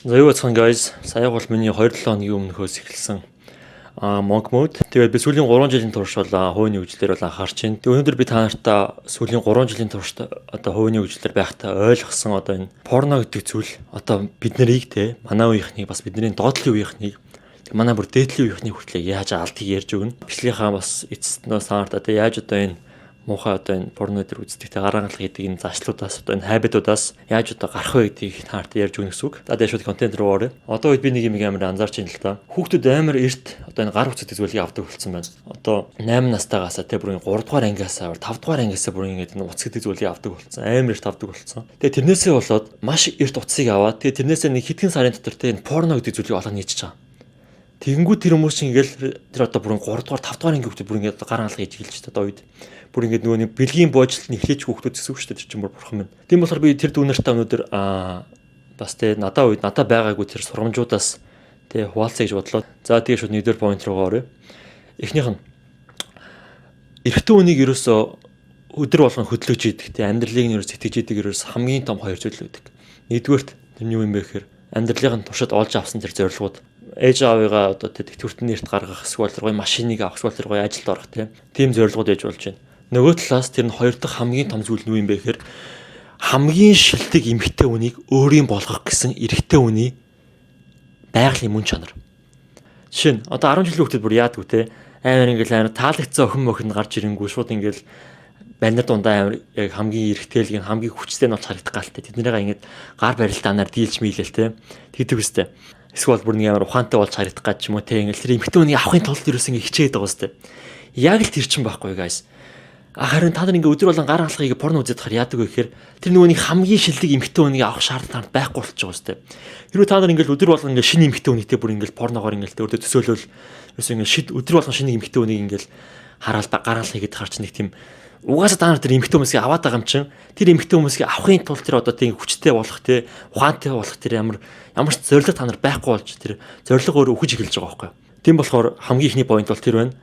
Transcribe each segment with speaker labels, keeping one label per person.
Speaker 1: За юу бацхан guys, сая бол миний 2-7 хоногийн өмнөхөөс эхэлсэн monk mode. Тэгээд би сүүлийн 3 жилийн турш бол хувийн хөгжлөөр бол анхаарч байна. Тэгээд өнөөдөр би та нартай сүүлийн 3 жилийн турш одоо хувийн хөгжлөөр байхдаа ойлгосон одоо энэ порно гэдэг зүйл одоо бид нарыг те манай үеийнхнийг бас бидний доотлын үеийнхнийг манай бүр дээдлийн үеийнхнийг хүртэл яаж алдгийг ярьж өгнө. Бичлэгийнхаа бас эцэстнөө санаарт одоо яаж одоо энэ муухай одоо энэ порно дээр үздэг те гарагалах гэдэг энэ зашлуудаас одоо энэ хайбитудаас яаж одоо гарах вэ гэдгийг таарт ярьж өгнө гэсэн үг. За тэгээд шууд контент руу орё. Одоо үед би нэг юм амар анзаарч байна л та. Хүүхдүүд амар эрт одоо энэ гар хүчтэй зүйлийг авдаг болсон байна. Одоо 8 настайгаас те бүр 3 дугаар ангиасаа 5 дугаар ангиасаа бүр ингэ энэ уц гэдэг зүйлийг авдаг болсон. Амар эрт авдаг болсон. Тэгээд тэрнээсээ болоод маш эрт уцыг аваад тэгээд тэрнээсээ нэг хэдхэн сарын дотор те энэ порно гэдэг зүйлийг олгож нийцэж байгаа. Тэгэнгүүт тэр хүмүүс чинь ингээл тэр одоо бүр 3 дугаар 5 дугаар анги хүүхдүүд бүр ингэ гар алга хийж эхэлж та одоо үед бүр ингэ нөгөө бэлгийн боожилт нь эхлэж хүүхдүүд гэсэн үг шүү дээ тэр чинь бүр бурхан байна. Тийм болохоор би тэр дүүнэртээ өнөөдөр бас тэ надаа үед надаа байгаагүй тэр сургамжуудаас тэ хуваалцъя гэж бодлоо. За тэгээ шууд нэгдүгээр point руугаа орё. Эхнийх нь эрэгтэй хүнийг ерөөсөө өдөр болгон хөдлөж идэг тэ амьдралыг нь ерөөс сэтгэж идэг ерөөс хамгийн том хоёр зүйл үүдэг. Нэгдүгээрт тэр нь юу юм бэ гэхээр амьдралын туршид олж авсан тэр зорилгууд ээж аавыгаа одоо тэтгэвртний эрт гаргах эсвэл тэр гоё машиныг авах эсвэл тэр гоё ажилд орох тийм зорилгууд ээж болж байна. Нөгөө талаас тэр нь хоёр дахь хамгийн том зүйл нь юу юм бэ гэхээр хамгийн шилдэг эмэгтэй хүнийг өөрийн болгох гэсэн эрэгтэй хүний байгалийн мөн чанар. Жишээ нь одоо 10 жилийн хүүхдүүд бүр яадгүй те амар ингээл таалагдсан охин мохин гарч ирэнгүү шууд ингээл банер дундаа амар яг хамгийн эрэгтэйлэг нь хамгийн хүчтэй нь болж харагдах галтай. Тэднийгээ ингээд гар барилтаанаар дийлж мийлэл те тэгдэг үстэй. Эсвэл бүр нэг амар ухаантай болж харагдах гэж юм уу те ингээл тэр эмэгтэй хүнийг авахын тулд юу гэсэн хичээдэг байгаа үстэй. Яг л тэр чин байхгүй guys. Харин та нар ингээ өдөр болгон гар алхахыг порно үзээд хахаар яадаг вэ гэхээр тэр нөгөөний хамгийн шилдэг эмэгтэй хүнийг авах шаардлага байхгүй болчихж байгаа сте. Хэрвээ та нар ингээл өдөр болгон ингээ шинэ эмэгтэй хүнийтэй бүр ингээл порногоор ингээл өөртөө төсөөлөл ерөөсөө ингээ өдөр болгон шинэ эмэгтэй хүнийг ингээл хараал гар алхахыг гэдэг харч нэг тийм угаасаа та нар тэр эмэгтэй хүмүүсийг аваад байгаа юм чинь тэр эмэгтэй хүмүүсийг авахын тулд тэр одоо тийм хүчтэй болох те ухаантай болох тэр ямар ч зорилго та нар байхгүй болж тэр зорилго өөр өгөж эхэлж байгаа байхгүй. Тийм болохоор хамгийн ихний point бол тэр байна.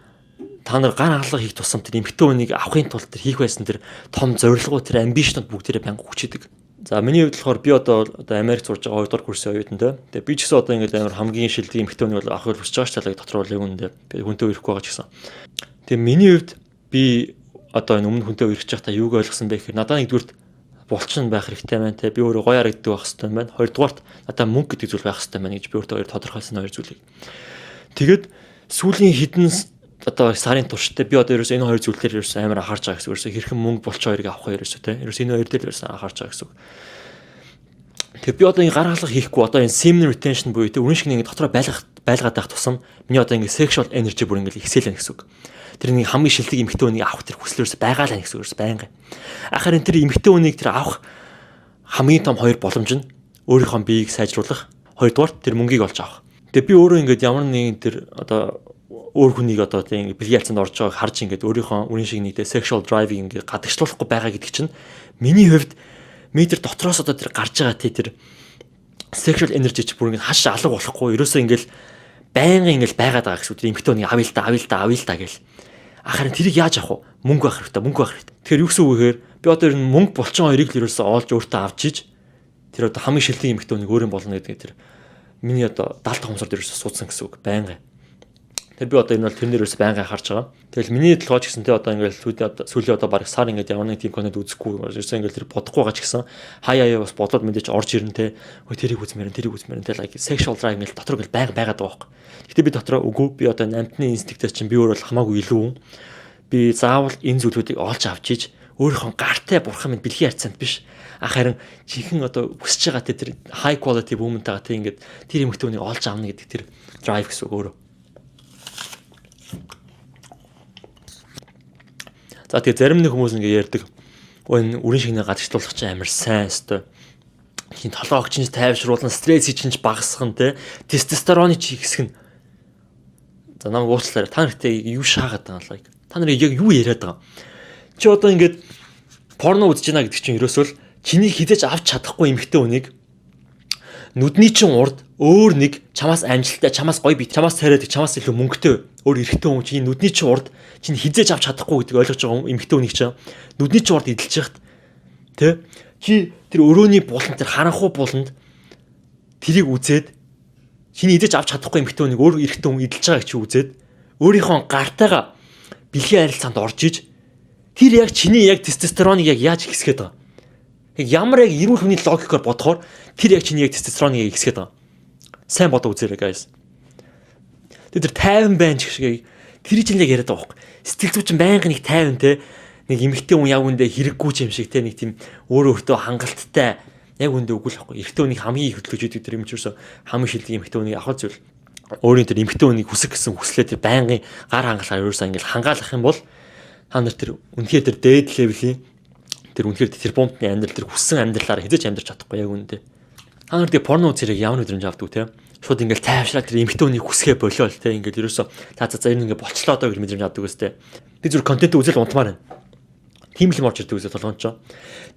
Speaker 1: Та нар гар алга хийх тусам тэр эмэгтэй хүнийг авахын тулд тэр хийх байсан тэр том зорилгоо тэр амбишнууд бүгдээрээ банк хүчээдэг. За миний хувьд болохоор би одоо Америк сурж байгаа 2 дугаар курсын оюутан те. Тэгээ би ч гэсэн одоо ингээд амар хамгийн шилдэг эмэгтэй хүнийг бол авах хүсэж байгаа ч талаа дотор бол яг үнэндээ би хүнтэй ирэхгүй байгаа ч гэсэн. Тэгээ миний хувьд би одоо энэ өмнө хүнтэй ирэх чахта юуг ойлгосон бэ гэхээр надад нэгдүгürt булчин байх хэрэгтэй байна те. Би өөрөө гоё харагддаг байх хэрэгтэй байна. Хоёрдугаарт надад мөнгө гэдэг зүйл байх хэрэгтэй байна гэж би өөртөө тодорхойлсон хоёр зүйлийг. Тэгээд сүүлийн хэдэн одоо сарын туршдаа би одоо ерөөс энэ хоёр зүйлээр ерөөс амар анхаарч байгаа гэсэн. Ерөөс хэрхэн мөнгө булчин хоёрыг авах ерөөсөө те. Ерөөс энэ хоёр дээр ерөөс анхаарч байгаа гэсэн. Тэгээ би одоо энэ гар алхах хийхгүй одоо энэ semen retention буюу те үрэн шиг нэг дотроо байлгаад байх тусам миний одоо ингэ sexual energy бүр ингэ ихсэлэн гэсэн үг. Тэр нэг хамгийн шилдэг эмэгтэй хүнийг авах тэр хүслээрс байгаа л гэсэн үг байнга. Харин тэр эмэгтэй хүнийг тэр авах хамгийн том хоёр боломж нь өөрийнхөө биеийг сайжруулах, хоёрдугаар тэр мөнгийг олж авах. Тэгээ би өөрөө ингээд ямар нэгэн тэр одоо өөр хүнийг одоо тийм бэлгийн ялцанд орж байгааг харж ингээд өөрийнхөө үрэн шиг нэгтэй sexual drive-ийг ингээд гадагшлуулахгүй байгаа гэдэг чинь миний хувьд метр дотроос одоо тэр гарч байгаа тэр sexual energy ч бүр ингээд хаш алга болохгүй ерөөсөө ингээд байнга ингээд байгаад байгаа гэсэн үг. Тэр эмэгтэй хүнийг авъя л та гэл. Харин тэрийг яаж авах вэ? Мөнгө байх хэрэгтэй. Тэгэхээр юу гэсэн үг вэ гэхээр би одоо энэ мөнгө булчин хоёрыг л ерөөсөө олж өөртөө авч иж тэр одоо хамгийн шилдэг эмэгтэй хүнийг өөрөө болно гэдэг тэр миний одоо 70 томсорд ерөөсөө суудсан гэсэн үг байнга. Тэр би одоо энэ бол тэрнэр ерөөсөө байнга харж байгаа. Тэгэл миний толгой ч гэсэн те одоо ингээд сүүлийн одоо баг сар ингээд ямар нэг тийм контент үзэхгүй ерөөсөө ингээд тэр бодохгүй байгаа ч гэсэн хаяа бас бодлоод мэдээж орж ирнэ те. Хөөе тэрийг үзмээрэн те like sexual drive ингээд дотор ингээд байнга байгаад байгаа байхгүй. Гэтэ би дотроо үгүй би одоо амтны инстинктээр чинь би өөр бол хамаагүй илүү. Би заавал энэ зүйлүүдийг олж авч иж өөрийнхөө гартай бурхан минь бэлгийн харьцаанд биш. Харин жинхэнэ одоо хүсэж байгаа тэр high quality woman-тайгаа тийм ингээд тэр эмэгтэй хүнийг олж авна гэдэг тэр drive гэсэн үг өөрөө. За тэгээ зарим нэг хүмүүс ингээ ярьдаг. Энэ үрэн шигнээ гадагшлуулах чинь амар сайн өстой. Хин толгой огчныг тайвшруулна, стрессийг чинь багасгах нь те. Тестостероны чи ихсэх нь. За намайг уучлаарай. Та нартай юу шаагаад байгаа юм. Та нарыг яг юу яриад байгаа. Чи одоо ингээд порно үзэж байна гэдэг чинь ерөөсөө л чиний хизээж авч чадахгүй эмэгтэй хүнийг нүдний чин урд өөр нэг чамаас амжилттай, чамаас гоё бит, чамаас царайдаг, чамаас илүү мөнгөтэй өөр эрэгтэй хүн чинь нүдний чин урд чинь хизээж авч чадахгүй гэдэг ойлгож байгаа эмэгтэй хүнийг чинь нүдний чин урд эдэлж яхад тэ чи тэр өрөөний буланд тэр харанхуй буланд тэрийг үзээд чиний идэж авч чадахгүй эмэгтэй хүнийг өөр эрэгтэй хүн идэлж байгааг чи үзээд өөрийнхөө гартайгаа бэлгийн харилцаанд орж иж тэр яг чиний яг тестостероныг яг яаж ихсгээд байгаа. Ямар яг эрүүл хүний логикоор бодохоор тэр яг чиний яг тестостероныг ихсгээд байгаа. Сайн бодоо үзээрэй guys. Тэр 50 байна ч гэх шиг тэр чинь яг яриад байгаа байхгүй. Сэтгэл зүйч байнга нэг 50 те нэг эмэгтэй хүн яг үндэ хэрэггүй юм шиг те нэг тийм өөрөө өөртөө хангалттай яг үндэ үгүй л байхгүй. Эрэгтэй хүнийг хамгийн их хөдөлгөж идэг тэр юм ч ерөөсө хамгийн шилдэг эмэгтэй хүнийг авах зүйл. Өөрийн тэр эмэгтэй хүнийг хүсэх гэсэн хүслээ тэр байнгын гар хангалахаар ерөөсө ингээл хангаалах юм бол та нар тэр үнэхээр тэр дээд левелийн тэр үнэхээр тэр бомбны амьдрал тэр хүссэн амьдралаар хэзээ ч амьдрч чадахгүй яг үндэ. Та нар тэр порно үзэрэг ямар өдрөмж авдаг те. Шууд ингээл тайвшраад тэр эмэгтэй хүнийг хүсгээ болиол те ингээл ерөөсө за энэ ингээ болчлоо доо гэж мэдрэмж авдаг үстэй. Би зүр контент үзэл унтмаар байна. Тийм л юм орж ирдэг үстэй толгоонч.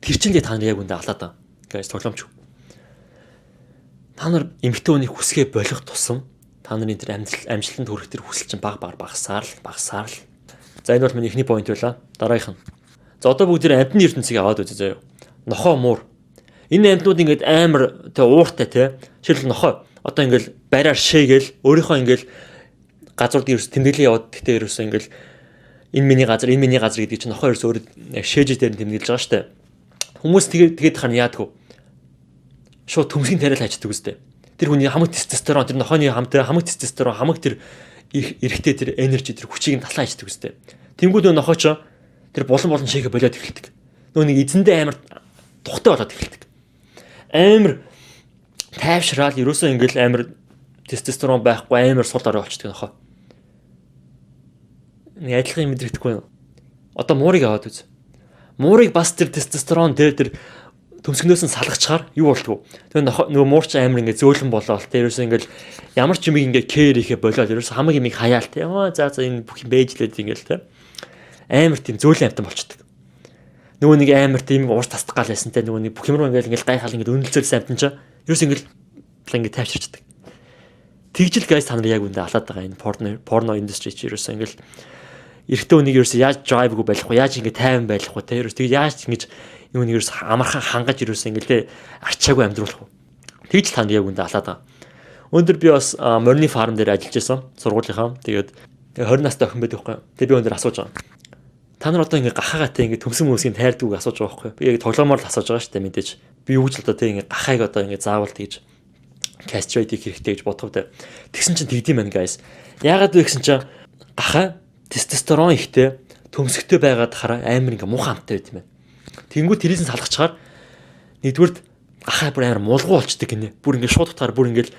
Speaker 1: Тэр чинь та нар яг үндэ алаад байгаа. Guys тоглоомч. Та нар эмэгтэй хүнийг хүсгээ болох тусам та нарын тэр амжилтанд хүрэх тэр хүсэл чинь багасаар л. За энэ бол миний эхний point байлаа. Дараагийнх нь. За одоо бүгд тэр амтны ертөнцийг аваад үзье заяа. Нохоо муур. Энэ амтнууд ингээд амар тэ ууртай те. Жишээл нохоо одоо ингээл бариар шээгээл өөрийнхөө ингээл газар дээр тэмдэглээ яваад тэгтээ ерөөсөө ингээл энэ миний газар гэдэг чинь нохоо ерөөсөө өөрөө шээж дээр тэмдэглэж байгаа штэ. Хүмүүс тэгээд хань яадгүй. Шууд төмсгийн тариал хайчдаг үстэй. Тэр хүний хамаг тестостерон тэр нохооны хамаг тестостерон хамаг тэр эрэхтэй тэр энержи тэр хүчийг нь талаа хайчдаг үстэй. Тэнгүүд нөө нохооч тэр болон шээгээ болоод эхэлдэг. Нөө нэг эзэндээ амар тухтай болоод эхэлдэг. Амар тайвшраал ерөөсөө ингээл амар тестостерон байхгүй амар сул дорой болчихдог нохоо. Нэг адилхан юм мэдрэгдэхгүй юу? Одоо муурыг аваад үз. Муурыг бас тэр тестостерон тэр төмсгнөөс нь салгачаар юу болтгоо. Тэгээ нөгөө муурч амар ингээ зөөлөн болоод тэр ерөөсөө ингээл ямар ч юм ингээ кэр ихэ болоод ерөөсөө хамаг юм хаяалт. За энэ бүх юм бэжлээд ингээл те. Амар тийм зөөлөн амтан болчихдог. Нөгөө нэг амар тийм уурс тасдаг гал байсан те нөгөө нэг бүх юм руу ингээл гайхал ингээл үнэлцэлсэн амтан чаа. Ерөөсөө ингээл ингээ тайвширчдаг. Тэгжил guys та нар яг үндэ алаад байгаа энэ порно индастри чи ерөөсөө ингээл эрэгтэй хүнийг ерөөсөө яаж drive-гүй байх вэ? Яаж ингээ тайван байх вэ? Тэ ерөөсөө тэгээд яаж ингэж юунийг ерөөсөө амархан хангаж ерөөсөө ингээл тэ арчаагүй амьдруулах вэ? Тэгж та нар яг үндэ алаад байгаа. Өнөөдөр би бас морины фарм дээр ажиллаж байсан сургуулийнхаа. Тэгээд 20 настай охин байдаг байхгүй. Тэгээд би өнөөдөр асууж байгаа. Та нар одоо ингээ гахаагатай ингээ төмсөн хүмүүсийн тайрдгүйг асууж байгаа байхгүй. Би яг тоглоомоор л асууж байгаа шүү дээ мэдээж. Би юу ч одоо тэ ингээ гахааг одоо ингээ заавал тэгж castrate хийх хэрэгтэй гэж бодхоо тэ. Тэгсэн чинь тэгдэм байна guys. Яагаад вэ гэсэн чинь гахаа тестостерон ихтэй төмсгтэй байгаад хараа амар ингээ муухай амттай байт юм байна. Тэнгүү тэрээс нь салгачаар нэгдүгürt гахаа бүр амар мулгуу болчдөг гинэ. Бүр ингээ шууд утгаар бүр ингээл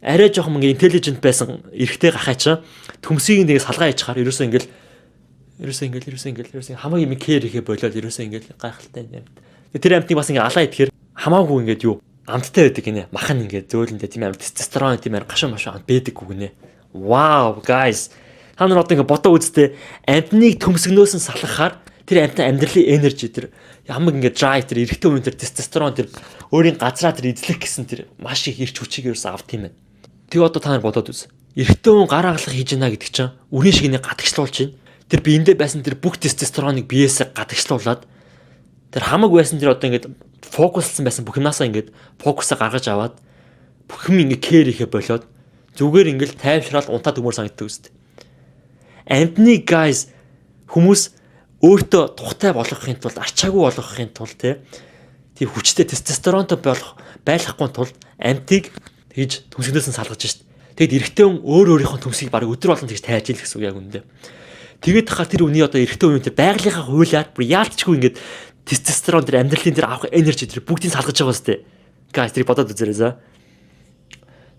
Speaker 1: арай жоохон ингээ intelligent байсан эрэгтэй гахаа чаа төмсгийг ингээ салгаа ичхаар ерөөсөө ингээл хамаг юм кэр ихэ болоод ерөөсөө ингээл гайхалтай юм. Тэр амтныг бас ингээ алаа идэхээр хамаагүй ингээд юу амттай байдаг гинэ. Махан ингээ зөөлөндөө тийм амар тестостерон тийм амар гашуун амт байдаггүй гинэ. Wow guys. Та нар одоо ингээ бодоо үзтээ амтныг төмсгнөөс нь салгахаар тэр амтны амьдралын энержи тэр ямаг ингээ drive тэр эрэгтэй хүн тэр тестостерон тэр өөрийн газраа тэр эзлэх гэсэн тэр маш их эрч хүчийг ерөөсөө авт юм байна. Тэгээ одоо та нар бодоод үз. Эрэгтэй хүн гар хагалах хийж гинэ гэдэг чинь үрийн шигний гадагшлуулж байна. Тэр биендээ байсан тэр бүх тестостероныг биеэсээ гадагшлуулад тэр хамаг байсан тэр одоо ингээ фокуслсан байсан бүх юмнасаа ингээ фокусаа гаргаж аваад бүх юм ингээ кэр ихэ болоод зүгээр ингээл тайвшраал унтаад өмөр санагддаг үст. Амтны guys хүмүүс өөртөө тухтай болгохын тулд арчаагүй болгохын тулд тий хүчтэй тестостеронтой байлгахгүй тулд амтыг тэгж төмсгнөөс нь салгаж шít. Тэгэд эрэгтэй хүн өөрийнхөө төмсгийг баг өдөр болгон тэгж тайж ил гэсэн үг яг үндэ. Тэгээд хахаар тэр үний одоо эрэгтэй хүн тэр байгалийнхаа хуулиар бүр яалтчгүй ингээд тестостерон тэр амьдралын тэр авах энержи тэр бүгдийг салгаж байгаа сте. Guys тэрийг бодоод үзээрэй за.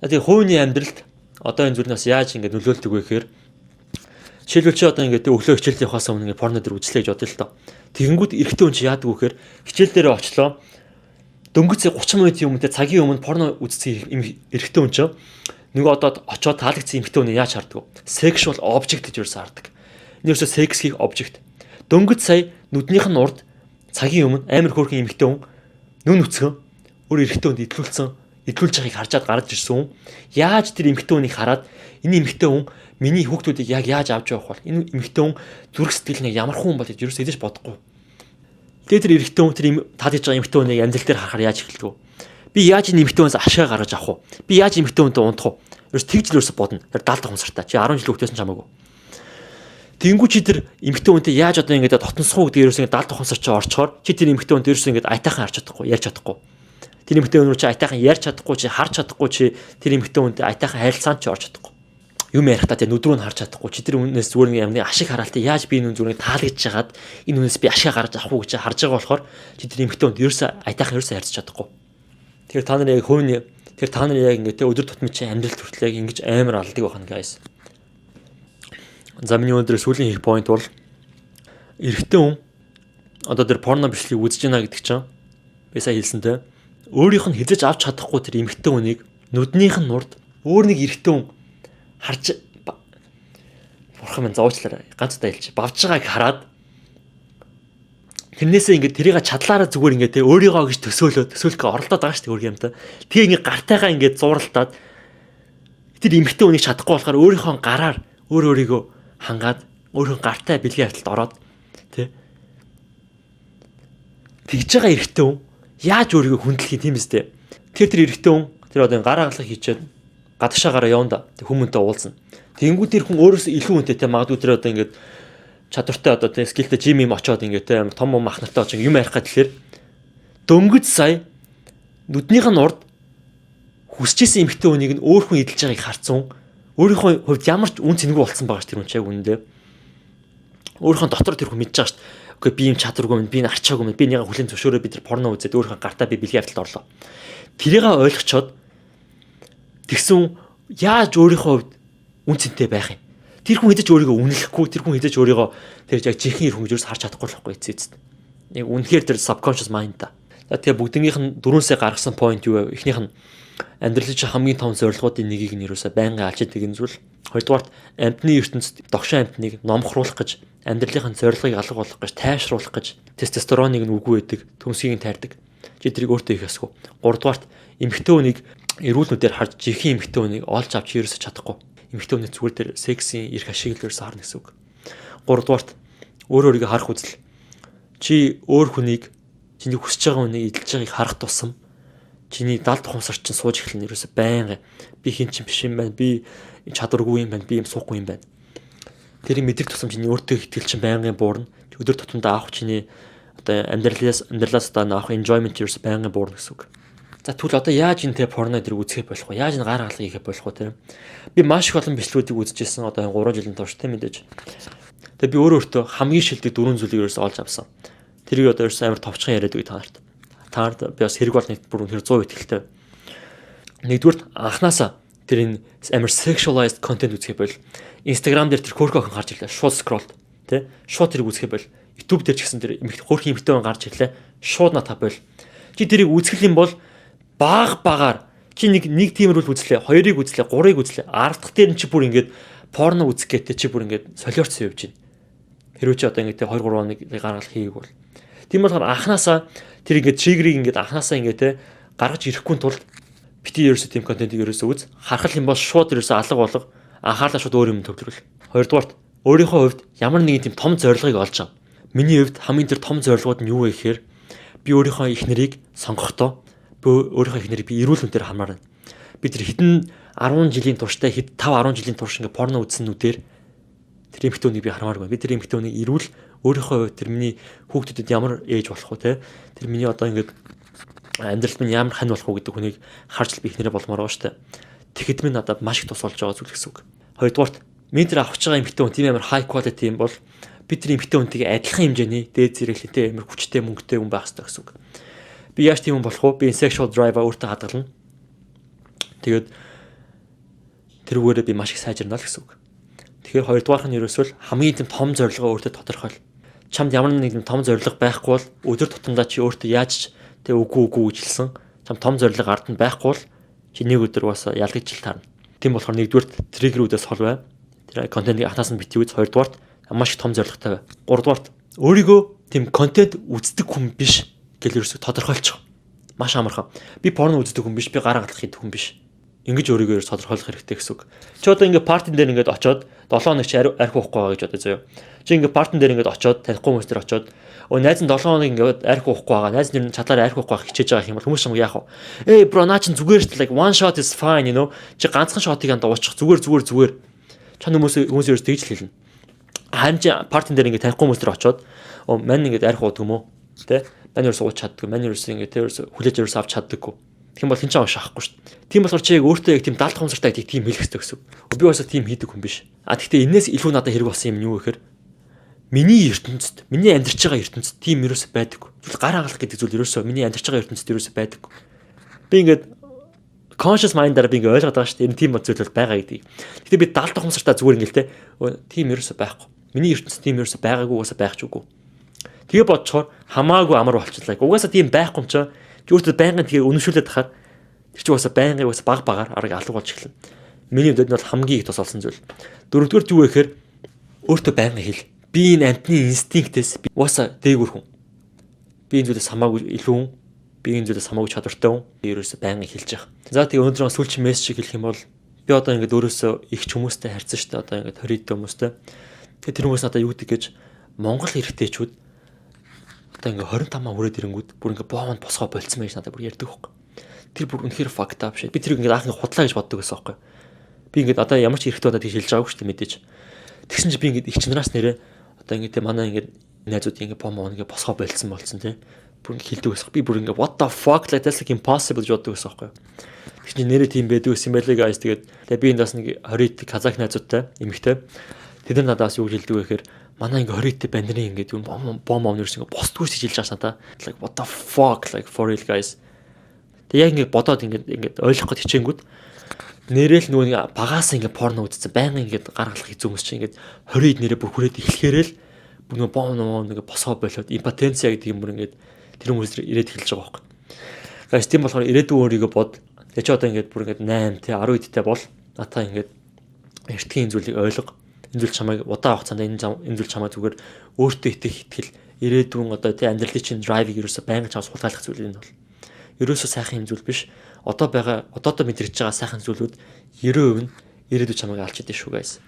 Speaker 1: Тэгээ хувийн амьдралд одоо энэ зүйлнээс яаж ингээд нөлөөлдөг вэ гэхээр жишээлбэл чи одоо ингээд өглөө хичээлд явахаас өмнө ингээд порно дээр үзлээ гэж бодъё л доо. Тэгэнгүүт эрэгтэй хүн чи яадаг вэ гэхээр хичээл дээрээ очлоо. Дөнгөж 30 минутын өмнө цагийн өмнө порно үзсэн эрэгтэй хүн чи нөгөө одоо очоод таалагдсан эмэгтэй хүн яаж хардаг вэ? Sexual object гэж юусэн хардаг. Энэ юусэн секс хийх object. Дөнгөж сая нүднийх нь урд цагийн өмнө амар хөөрхөн эмэгтэй хүн нүн үцгэн өөр эрэгтэй хүнд идлүүлж байгааг харжаад гарч ирсэн хүн яаж тэр эмэгтэй хүнийг хараад энэ эмэгтэй хүн миний хүүхдүүдийг яг яаж авч явах вэ? Энэ эмэгтэй хүн зүрх сэтгэл нь ямар хүн бол гэж юу ч бодохгүй. Тэгээд тэр эрэгтэй хүн тэр таалж байгаа эмэгтэй хүнийг амьдрал дээр харахаар яаж эхэлдэг вэ? Би яаж энэ эмэгтэй хүнээс ашиг гаргаж авах вэ? Би яаж эмэгтэй хүнтэй унтах вэ? Ерөөс тэгж л ерөөсө бодно. Тэр 70 хонсортой. Чи 10 жил хөвгтөөсөн ч хамаагүй. Тэнгүү чи тэр эмэгтэй хүнтэй яаж одоо ингэж дотносхоо гэдэг ерөөсө 70 хонсор чи орчхоор чи тэр эмэгтэй хүнтэй ерөөсө ингэж айтайхан харж чадахгүй, ярьж чадахгүй. Тэр эмэгтэй хүн рүү чи айтайхан ярьж чадахгүй, чи харж чадахгүй, чи тэр эмэгтэй хүнтэй айтайхан харилцаанд чи орж чадахгүй. Юм ярихдаа тэр нүдрүү нь харж чадахгүй. Чи тэр хүнээс зүгээр нэг юмны ашиг хараалт яаж би энэ зүгээр таалагдж жагаад энэ хүнээс би ашиг гаргаж авах уу гэж харж байгаа болохоор чи тэр эмэгтэй хүнд ерөөсө айтайхан ерөөсө ярьж чадахгүй. Тэгэхээр та нар яг хөөний тэр та нар яг ингэ өдөр тутмын чи амьдрал хүртэл яг ингэж амар алдаг байна guys. За миний өнөөдөр сүүлийн хийх point бол эрэгтэй хүн одоо тэр порно бичлэгийг үзэж байна гэдэг чинь би сая хэлсэнтэй өөрийнх нь хязгаарч авч чадахгүй тэр эмэгтэй хүнийг нүднийх нь нурд өөр нэг эрэгтэй хүн харж бурхан минь зоочлаарай ганц удаа хэлчих бавж байгааг хараад тэрнээсээ ингээд тэрийг чадлаараа зүгээр ингээд те өөрийгөө гэж төсөөлөхөд оролдоод байгаа шүү дээ өөр юм та. Тэгээ ингээд гартайгаа ингээд зууралтаад тэр эмэгтэй хүнийг чадахгүй болохоор өөрийнхөө гараар өөрийгөө хангаад өөрийнхөө гартай бэлгийн хавталд ороод те тэгж байгаа эрэгтэй хүн яаж өөрийгөө хүндлэх юм бэ? Тэр эрэгтэй хүн тэр одоо гар хагалах хийчихэд гадагшаагаараа явна да. Хүмүүнтэй уулзна. Тэнгүү тэр хүн өөрөөсөө илүү хүнтэй те магадгүй тэр одоо ингээд чадвартай одоо те скилтэй жим юм очоод ингээд те том мах нартай очиж юм ярих гэхээр дөнгөж сая нүднийх нь урд хүсчихсэн эмэгтэй хүнийг нь өөр хүн эдэлж байгааг харцсан. Өөрийнхөө хувьд ямар ч үн цэнэгүй болсон байгаа ш тэр хүн чаг үнэндээ. Өөрийнхөө дотор тэр хүн мэдж байгаа ш. Окей би юм чадваргүй минь би энэ арчаагүй минь би нэгэ хүлэн зөвшөөрөө би тэр порно үзээд өөрийнхөө гартаа би бэлгийн хавталд орлоо. Тэрийг ойлгочоод тэгсэн яаж өөрийнхөө хувьд үн цэнтэй байх юм. Тэр хүн хэдэж өөрийгөө үнэлэхгүй, тэр хүн хэдэж өөрийгөө тэр яг жинхэнэ ир хүн гэж харж чадахгүй л байхгүй эцэст. Яг үнэхээр тэр subconscious mind та. За тэгээ бүгднийх нь дөрөвсөө гаргасан point юу вэ? Эхнийх нь амьдралын чинь хамгийн том зорилгоодын нэгийг нь юусаа байнга алж идэг энэ зүйл. Хоёрдугаарт амьтны ертөнцид догшин амьтныг номхруулах гэж, амьдралын зорилгыг алга болгох гэж, тайвшруулах гэж тестостероныг нь үгүй байдаг, төмсгийг нь тайрдаг. Чи тэрийг өөртөө хийх ёсгүй. Гуравдугаарт эмэгтэй хүнийг эрүүлнүүдээр харж жинхэнэ эмэгтэй хүнийг олж авч ерөөсөж чадахгүй. Эмэгтэй хүний зүгээр дээр сексийн эрх ашиг л ерөөсө харна гэсэн үг. Гуравдугаарт өөрийгөө харах үзэл. Чи өөр хүнийг чиний хүсэж байгаа хүнийг эдэлж байгааг харах тусам чиний 70 тухамсар чинь сууж эхлэн ерөөсө байнга би хин чин биш юм байна. Би чадваргүй юм байна. Би юм суухгүй юм байна. Тэрийг мэдрэх тусам чиний өөртөө итгэл чинь байнгын буурна. Өдөр тутамдаа авах чиний одоо амьдралаас одоо авах enjoyment ерөөсө байнгын буурна гэсэн үг. За тэгвэл одоо яаж энэ порно дээр үзэх болох вэ? Яаж энэ гар хагалгыг хийх болох вэ? Би маш их олон бичлэгүүдийг үзчихсэн одоо 3 жилийн турш тийм мэдээж. Тэгээ би өөртөө хамгийн шилдэг 4 зүйлийг ерөөсөө олж авсан. Тэрийг одоо ерөөсөө амар товчхон яриад үгүй та нарт. Та нарт би бас хэрэг бол нэг бүр 100% итгэлтэй. Нэгдүгээр анханасаа тэр энэ амар sexualized content үзэх байл. Instagram дээр тэр хөөрхөн охин гарч ирлээ. Шууд scroll тий. Шууд тэрийг үзэх байл. YouTube дээр ч гэсэн тэр хөөрхөн эмэгтэй гарч ирлээ. Шууд натаа байл. Чи тэрийг үзэх юм бол багаар чи нэг тиймэрхүүл үзлээ, хоёрыг үзлээ, гурыг үзлээ. 10 дахь дээр нь чи бүр ингээд порно үзэх гэдэг чи бүр ингээд солиорцсон явж байна. Хэрвээ чи одоо ингээд 2 3 хоног гаргал хийгээг бол. Тийм болохоор анханасаа тэр ингээд триггерийг ингээд анханасаа ингээд те гаргаж ирэхгүй тулд бити ерөөсөө тийм контентийг ерөөсөө үз. Харах юм бол шууд ерөөсөө алга болго анхаарлаа шууд өөр юм төвлөрөл. Хоёрдугаарт өөрийнхөө хувьд ямар нэгэн тийм том зорилгыг олж ав. Миний хувьд хамгийн тэр том зорилгууд нь юу вэ гэхээр би өөрийнхөө их нэрийг сонгохдоо өөрийнхөө их нэрийг би эрүүл хүнээр хамаарна. Би тэр хэдэн 10 жилийн турштай 5 10 жилийн турш ингээ порно үзснүүдээр тэр эмэгтэй хүнийг би хармааргүй. Би тэр эмэгтэй хүнийг эрүүл өөрийнхөө хувьд тэр миний хүүхдэдэд ямар ээж болох вэ те? Тэр миний одоо ингээ амьдралд минь ямар хань болох уу гэдэг хүнийг харж л би их нэрээ болмоор байгаа штэ. Тэгэхэд минь надад маш их тус болж байгаа зүйл гэсэн үг. Хоёрдугаарт мен тэр авах байгаа эмэгтэй хүн тийм амар high quality юм бол би тэр эмэгтэй хүнтэйгээ адилхан хэмжээний дээд зэрэглэнтэй амар хүчтэй мөнгөтэй хүн байх хэрэгтэй гэсэн үг. Би яаж тийм хүн болох вэ? Би sexual drive өөртөө хадгална. Тэгээд тэрүүгээрээ би маш их сайжирна л гэсэн үг. Тэгэхээр хоёрдугаарх нь ерөөсөө хамгийн тийм том зорилгоо өөртөө тодорхойл. Чамд ямар нэгэн том зорилго байхгүй бол өдөр тутамдаа чи өөртөө яаж тэг үгүй гэж хэлсэн. Чам том зорилго ард нь байхгүй бол чи нэг өдөр бас ялгаж таарна. Тийм болохоор нэгдүгээр триггерүүдээс хол бай. Тэр контентыг анхаас нь битгий үз. Хоёрдугаарт маш их том зорилготой бай. Гуравдугаарт өөрийгөө тийм контент үздэг хүн биш гэл ерөөсөө тодорхойлчих. Маш амархан. Би порно үздэг хүн биш, би гар хагалах хийдэг хүн биш. ингэж өөрийгөө тодорхойлох хэрэгтэй гэсэн үг. Чи одоо ингээд партин дээр ингээд очоод 7 хоног чи архи уухгүй байгаа гэж бодож заяа. Чи ингээд партин дээр ингээд очоод танихгүй хүмүүс дээр очоод найз нь 7 хоног ингээд архи уухгүй байгаа. Найз нь чадлаар архи уухгүй байх хичээж байгаа юм бол хүмүүс юм яах вэ? Эй бро наа чин зүгээр шүү дээ. Like one shot is fine, you know. Чи ганцхан шотыг анд уучих зүгээр. Чань хүмүүс ерөөс тэгж л хэлнэ. Харин чи партин дээр ингээд танихгүй хүмүүс дээр очоод мань ингээд архи уудаг юм уу? Тэ? Мань ерөөс ууч чаддаггүй. Мань ерөөс ингээд тэрөөс хүлээж ерөөс авч чаддаггүй. Тийм бол хинч авахгүй шүү дээ. Тийм болохоор чи яг өөртөө яг тийм даалт хумсартай тийм хэлэх хэрэгтэй гэсэн. Би бас тийм хийдэг хүн биш. Гэхдээ энэс илүү надад хэрэг болсон юм юу гэхээр миний ертөнцид, миний амьдарч байгаа ертөнцид тийм ерөөсөй байдаггүй. Зүгээр гар хангалах гэдэг зүйл ерөөсөй миний амьдарч байгаа ертөнцид ерөөсөй байдаггүй. Би ингээд conscious mind-аар би ингээд ойлгоод байгаа шүү дээ. Энэ тийм зүйл бол байгаа гэдгийг. Гэхдээ би даалт хумсартай зүгээр ингээд те тийм ерөөсөй байхгүй. Миний ертөнцид тийм ерөөсөй байгаагүй угаасаа байх ч үгүй. Тэгээ бодцохоор хамаагүй амар болчихлаа. Угаасаа тийм байхгүй юм чаа. Өөртөө байнгын тэгээ үнэмшүүлээд тахаар тэр чинь угаасаа байнгын угаасаа баг арга алга болж эхэлнэ. Миний хувьд энэ бол хамгийн их тус олсон зүйл. Дөрөвдүгээр юу вэ гэхээр өөртөө байнгын хэл. Би энэ амтны инстинктээс угаасаа дээгүр хүн. Би энэ зүйлээс хамаагүй илүү хүн. Би энэ зүйлээс хамаагүй чадвартай хүн. Би ерөөсөө байнгын хэлж явах. За тэгээ өнөөдөр сүүлчийн мессеж хэлэх юм бол би одоо ингээд өөрөөсөө их ч хүмүүстэй харьцсан шүү дээ. Одоо ингээд 20 дэх хүмүүстэй. Тэгээ тэр хүмүүс надад юу гэдэг гэж Монгол эрэгтэйчүүд одоо ингээ 25 хүрээд ирэнгүүт бүр ингээ боомонд босгоо болцсон байж надад бүр ярьдаг байхгүй. Тэр бүр үнэхээр fucked up шээ. Би тэрийг ингээ анх худлаа гэж боддог байсан байхгүй. Би ингээ одоо ямар ч эрэхтэй удаа тийж хэлж байгаагүй шүү дээ мэдээж. Тэгсэн чи би ингээ их чинраас нэрээ одоо ингээ те манай ингээ найзууд ингээ боомоо ингээ босгоо болцсон те. Бүр ингээ хэлдэг байсан. Би бүр ингээ what the fuck like that's like impossible гэж боддог байсан байхгүй. Тэгсэн чи нэрээ тийм байдаг гэсэн байлээ guys. Тэгээд би энэ бас нэг 20 казах найзуудтай эмэгтэй. Тэд нар надаас юу хэлдэг вэ гэхээр манай ингээ 20-т бандны ингээд юм бом нэрс ингээ босдгүйс хэлж байгаа санаа. Like what the fuck like for real guys. Тэг яг ингээ бодоод ингээ ойлгох гэж хичээнгүүд нэрэл нөгөө багаас ингээ порно үзсэн байнга ингээ гаргалах хэцүү хүмүүс чинь ингээ 20-д нэрээ бүр хүрээд эхлэхээрэл бүр нөгөө бом ингээ босгоо болоод импотенцia гэдэг юм бүр ингээ тэр хүмүүс ирээд эхэлж байгаа байхгүй. Guys тийм болохоор ирээдүйн өөрийгөө бод. Тэг чи одоо ингээ бүр ингээ 8 те 10 идтэй бол натаа ингээ эртгийн зүйлийг ойлго. Энэ зүйл чамайг удаан хугацаанд энэ зүйл чамайг зүгээр өөртөө итгэл ирээдүйн одоо тий амьдралын чинь драйвыг ерөөсө байнга чамд суулгах зүйл энэ бол. Ерөөсө сайхан юм зүйл биш. Одоо мэдрэж байгаа сайхан зүйлүүд 90% нь ирээдүйд чамайг алж идэв шүү guys.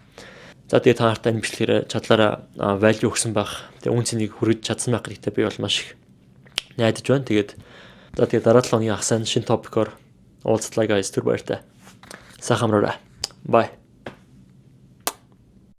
Speaker 1: За тэгээ та нартай энэ бичлэгээр чадлаараа value өгсөн байх. Тэгээ үн цэнийг хүргэж чадсан байх гэдэгтээ би бол маш их найдаж байна. Тэгээд за тэгээ дараа 7 хоногийн хагасанд шинэ топикоор уулзлаа guys. Түр баяртай. Сайхан амраарай. Bye.